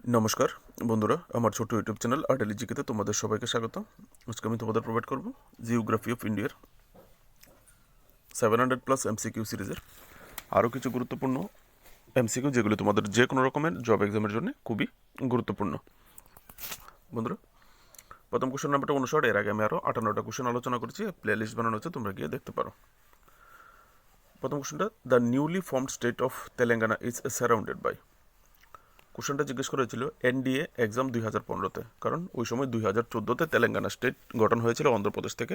নমস্কার বন্ধুরা, আমার ছোট ইউটিউব চ্যানেল আর্টেলি জিকেতে তোমাদের সবাইকে স্বাগত। আজকে আমি তোমাদের প্রোভাইড করব জিওগ্রাফি অফ ইন্ডিয়ার 700+ এমসিকিউ সিরিজের আরও কিছু গুরুত্বপূর্ণ এমসিকিউ, যেগুলি তোমাদের যে কোনো রকমের জব এক্সামের জন্য খুবই গুরুত্বপূর্ণ। বন্ধুরা, প্রথম কোশ্চেন নাম্বারটা অনুসার এর আগে আমি আরও 58টা কোশ্চেন আলোচনা করেছি, প্লে লিস্ট বানানো হচ্ছে, তোমরা গিয়ে দেখতে পারো। প্রথম কোশ্চেনটা, the newly formed state of Telangana is surrounded by. কোশ্চেনটা জিজ্ঞেস করেছিল এনডিএ এক্সাম 2015-তে, কারণ ওই সময় 2014-তে তেলেঙ্গানা স্টেট গঠন হয়েছিল অন্ধ্রপ্রদেশ থেকে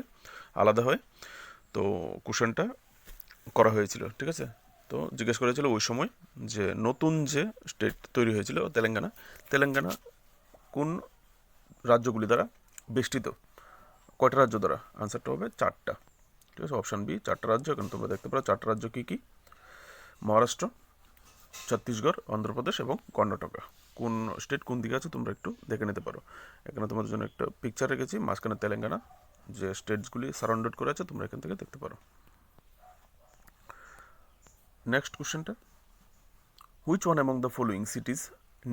আলাদা হয়ে। তো কোশ্চেনটা করা হয়েছিল, ঠিক আছে। তো জিজ্ঞেস করেছিল ওই সময় যে নতুন যে স্টেট তৈরি হয়েছিল তেলেঙ্গানা, তেলেঙ্গানা কোন রাজ্যগুলি দ্বারা বেষ্টিত, কয়টা রাজ্য দ্বারা? আনসারটা হবে 4টা, ঠিক আছে। অপশান বি 4টা রাজ্য। এখন তোমরা দেখতে পারো 4টা রাজ্য কী কী: মহারাষ্ট্র, ছত্তিশগড়, অন্ধ্রপ্রদেশ এবং কর্ণাটকা। কোন স্টেট কোন দিকে আছে তোমরা একটু দেখে নিতে পারো। এখানে তোমাদের জন্য একটা পিকচার রেখেছি, মাঝখানে তেলেঙ্গানা যে স্টেটসগুলি সারাউন্ডেড করে আছে, তোমরা এখান থেকে দেখতে পারো। নেক্সট কোশ্চেনটা, which one among the following cities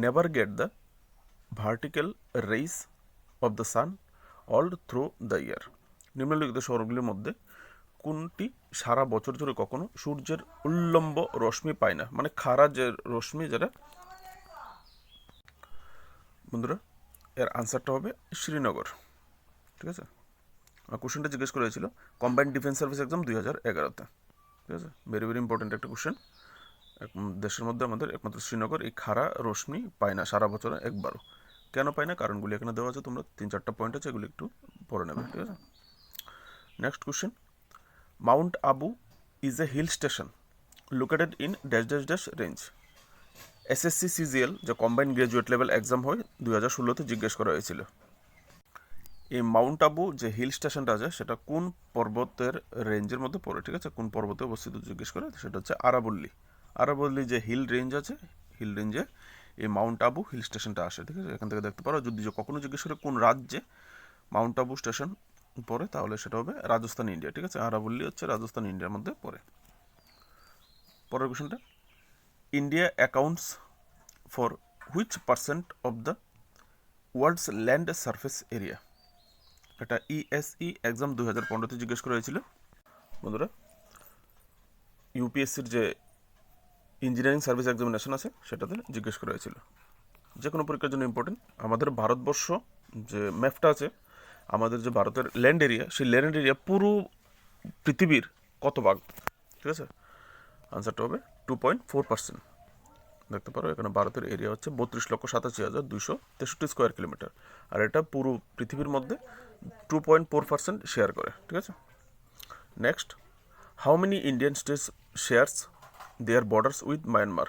never get the vertical rays of the sun all through the year. নিম্নলিখিত শহরগুলির মধ্যে কোনটি সারা বছর জুড়ে কখনো সূর্যের উল্লম্ব রশ্মি পায় না, মানে খাড়া যে রশ্মি যেটা? বন্ধুরা, এর আনসারটা হবে শ্রীনগর, ঠিক আছে। কোশ্চেনটা জিজ্ঞেস করা হয়েছিল কম্বাইন্ড ডিফেন্স সার্ভিস এক্সাম 2011-তে, ঠিক আছে। ভেরি ভেরি ইম্পর্টেন্ট একটা কোশ্চেন। দেশের মধ্যে আমাদের একমাত্র শ্রীনগর এই খাড়া রশ্মি পায় না সারা বছরে একবারও। কেন পায় না, কারণগুলি এখানে দেওয়া আছে, তোমরা 3-4টা পয়েন্ট আছে, এগুলি একটু পড়ে নেবে, ঠিক আছে। Next question, mount Abu is a hill station located in dash dash dash range. SSC CGL যে কম্বাইন্ড গ্রাজুয়েট লেভেল এক্সাম হয় 2016-তে জিজ্ঞেস করা হয়েছিল এই মাউন্ট আবু যে হিল স্টেশনটা আছে সেটা কোন পর্বতের রেঞ্জের মধ্যে পড়ে, ঠিক আছে। কোন পর্বতে অবস্থিত জিজ্ঞেস করে, সেটা হচ্ছে আরাবল্লী। আরাবল্লী যে হিল রেঞ্জ আছে, হিল রেঞ্জে এই মাউন্ট আবু হিল স্টেশনটা আসে, ঠিক আছে। এখান থেকে দেখতে পারো, যদি কখনো জিজ্ঞেস করে কোন রাজ্যে মাউন্ট আবু স্টেশন পড়ে, তাহলে সেটা হবে রাজস্থান, ইন্ডিয়া, ঠিক আছে। আরাবল্লী হচ্ছে রাজস্থান, ইন্ডিয়ার মধ্যে পড়ে। পরের কোশ্চেনটা, India accounts for which percent of the world's land surface area. এটা ইএসই এক্সাম 2015-তে জিজ্ঞেস করা হয়েছিল। বন্ধুরা, ইউপিএসসির যে ইঞ্জিনিয়ারিং সার্ভিস এক্সামিনেশন আছে সেটাতে জিজ্ঞেস করা হয়েছিল। যে কোনো পরীক্ষার জন্য ইম্পর্টেন্ট। আমাদের ভারতবর্ষ যে ম্যাপটা আছে, আমাদের যে ভারতের ল্যান্ড এরিয়া, সেই ল্যান্ড এরিয়া পুরো পৃথিবীর কত ভাগ, ঠিক আছে। আনসারটা হবে 2.4%। দেখতে পারো এখানে ভারতের এরিয়া হচ্ছে 32,87,263 স্কোয়ার কিলোমিটার, আর এটা পুরো পৃথিবীর মধ্যে 2.4% শেয়ার করে, ঠিক আছে। Next, how many Indian states shares their borders with Myanmar.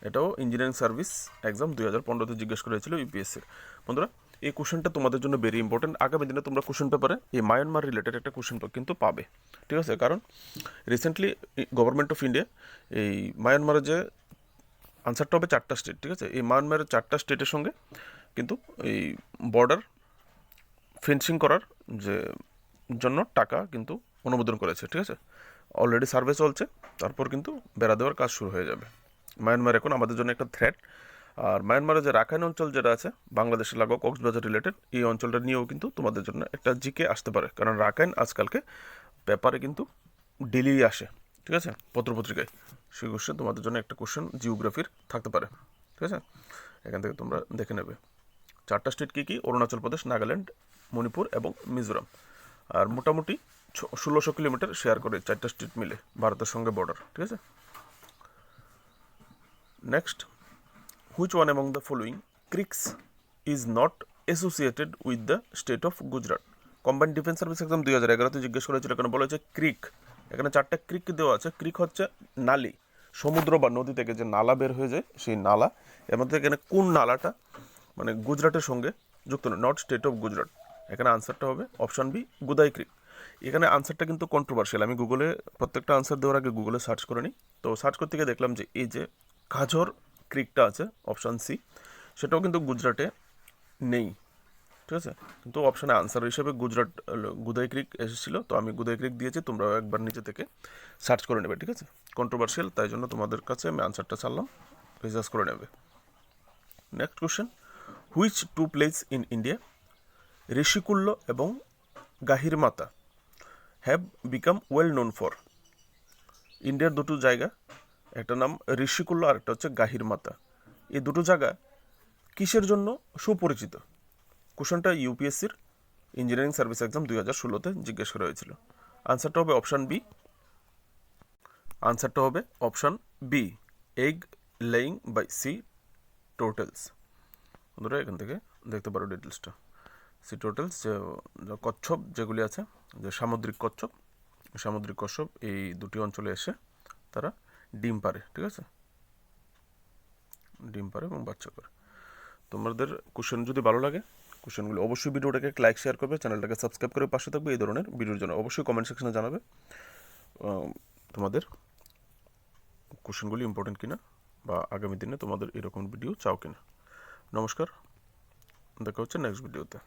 এটাও ইঞ্জিনিয়ারিং সার্ভিস এক্সাম 2015-তে জিজ্ঞেস করেছিল ইউপিএসসির। বন্ধুরা, এই কোশ্চেনটা তোমাদের জন্য ভেরি ইম্পর্টেন্ট। আগামী দিনে তোমরা কোশ্চেন পেপারে এই মায়ানমার রিলেটেড একটা কোশ্চেন কিন্তু পাবে, ঠিক আছে। কারণ রিসেন্টলি গভর্নমেন্ট অফ ইন্ডিয়া এই মায়ানমারের যে আনসারটা হবে 4টা স্টেট, ঠিক আছে। এই মায়ানমারের 4টা স্টেটের সঙ্গে কিন্তু এই বর্ডার ফেন্সিং করার যে জন্য টাকা কিন্তু অনুমোদন করেছে, ঠিক আছে। অলরেডি সার্ভে চলছে, তারপর কিন্তু বেড়া দেওয়ার কাজ শুরু হয়ে যাবে। মায়ানমার এখন আমাদের জন্য একটা থ্রেট। আর মায়ানমারের যে রাখাইন অঞ্চল যেটা আছে বাংলাদেশের লাগোয়া কক্সবাজার রিলেটেড, এই অঞ্চলটা নিয়েও কিন্তু তোমাদের জন্য একটা জিকে আসতে পারে, কারণ রাখাইন আজকালকে পেপারে কিন্তু ডেলি আসে, ঠিক আছে, পত্রপত্রিকায়। সেই কোশ্চেন তোমাদের জন্য একটা কোশ্চেন জিওগ্রাফির থাকতে পারে, ঠিক আছে। এখান থেকে তোমরা দেখে নেবে 4টা স্টেট কী কী: অরুণাচল প্রদেশ, নাগাল্যান্ড, মণিপুর এবং মিজোরাম। আর মোটামুটি 1600 কিলোমিটার শেয়ার করে 4টা স্টেট মিলে ভারতের সঙ্গে বর্ডার, ঠিক আছে। Next, which one among the following creeks is not associated with the state of Gujarat. Combined defence service exam 2011-তে জিজ্ঞেস করেছিল, এখানে বলা হয়েছে ক্রিক। এখানে 4টা ক্রিক দেওয়া আছে। ক্রিক হচ্ছে নালী, সমুদ্র বা নদী থেকে যে নালা বের হয়ে যায় সেই নালা। এর মধ্যে এখানে কোন নালাটা মানে গুজরাটের সঙ্গে যুক্ত নয়, নট স্টেট অফ গুজরাট। এখানে আনসারটা হবে অপশান বি, গুদাই ক্রিক। এখানে আনসারটা কিন্তু কন্ট্রোভার্সিয়াল। আমি গুগলে প্রত্যেকটা আনসার দেওয়ার আগে গুগলে সার্চ করে নিই। তো সার্চ করতে গিয়ে দেখলাম যে এই যে কাঝর ক্রিকটা আছে অপশান সি, সেটাও কিন্তু গুজরাটে নেই, ঠিক আছে। কিন্তু অপশানে আনসার হিসেবে গুজরাট গুদাই ক্রিক এসেছিলো, তো আমি গুদাই ক্রিক দিয়েছি। তোমরা একবার নিচে থেকে সার্চ করে নেবে, ঠিক আছে। কন্ট্রোভার্সিয়াল, তাই জন্য তোমাদের কাছে আমি আনসারটা ছাড়লাম, রিসার্চ করে নেবে। Next question, which two places in India Rishikulya এবং Gahirmatha have become well known for? ইন্ডিয়ার দুটো জায়গা, একটা নাম ঋষিকুল্য আর একটা হচ্ছে গাহিরমাতা। এই দুটো জায়গা কিসের জন্য সুপরিচিত? কোশ্চেনটা ইউপিএসসির ইঞ্জিনিয়ারিং সার্ভিস এক্সাম 2016-তে জিজ্ঞেস করা হয়েছিল। আনসারটা হবে অপশান বি। আনসারটা হবে option B, egg laying by sea turtles. বন্ধুরা এখান থেকে দেখতে পারো ডিটেলসটা। সি টোটেলস যে কচ্ছপ যেগুলি আছে, যে সামুদ্রিক কচ্ছপ, সামুদ্রিক কচ্ছপ এই দুটি অঞ্চলে এসে তারা ডিম পারে, ঠিক আছে, ডিম পারে এবং বাচ্চা করে। তোমাদের কোশ্চেন যদি ভালো লাগে, কোশ্চেনগুলো অবশ্যই ভিডিওটাকে লাইক শেয়ার করবে, চ্যানেলটাকে সাবস্ক্রাইব করে পাশে থাকবে। এই ধরনের ভিডিওর জন্য অবশ্যই কমেন্ট সেকশনে জানাবে তোমাদের কোশ্চেনগুলি ইম্পর্টেন্ট কিনা বা আগামী দিনে তোমাদের এরকম ভিডিও চাও কিনা। নমস্কার, দেখা হচ্ছে নেক্সট ভিডিওতে।